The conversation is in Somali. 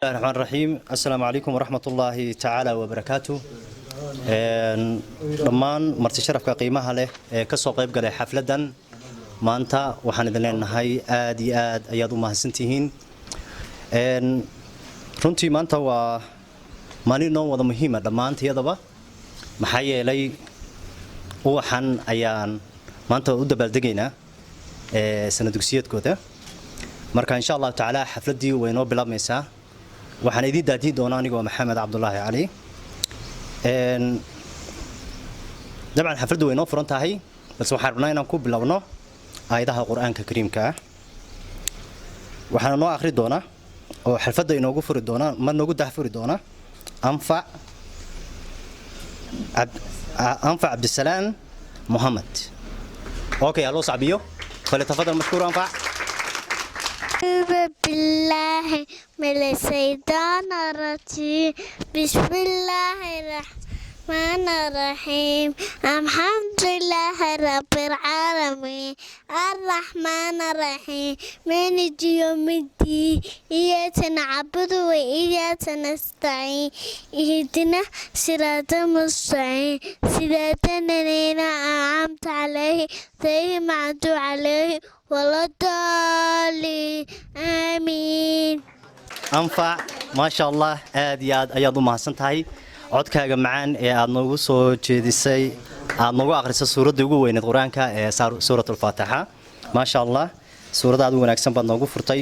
الله الرحمن الرحيم السلام عليكم ورحمة الله تعالى وبركاته. dhammaan marti sharafka qiimaha leh ee ka soo qayb galay xafladan maanta waxaan idin leenahay aad iyo aad ayaad u mahadsantihiin. runtii maanta waa maalin noo wada muhiim ah dhammaanteedaba maxaa yeelay waxaan ayaan maanta u dabaaldegaynaa sanad dugsiyeedkooda. marka insha Allah taala xafladii way noo bilaabmaysaa. waxaan idin daadin doonaa anigoo Maxamed Cabdullaahi Cali. dabcan xafladu way noo furan tahay balse waxaan rabnaa inaan ku bilowno aayadaha Qur'aanka Kariimka ah. waxaan noo akhri doonaa oo xaflada inoogu furi doonaa ma noogu daahfuri doonaa أنفع عبد السلام محمد. أوكي الله صعبيو فليتفضل مشكور أنفع. بالله من الشيطان الرجيم بسم الله الرحمن الرحيم الحمد لله رب العالمين الرحمن الرحيم مالك يوم الدين إياك نعبد وإياك نستعين اهدنا صراط المستقيم صراط الذين أنعمت عليهم غير المغضوب عليهم ولا الضالين آمين. أنفع ما شاء الله آدياد أيضا ما سنتهي codkaaga macaan ee aad noogu soo jeedisay aad noogu akhrisay suurada ugu weyn ee Quraanka ee suuratul Faatiha. ma sha Allah suurada aad u wanaagsan baad noogu furtay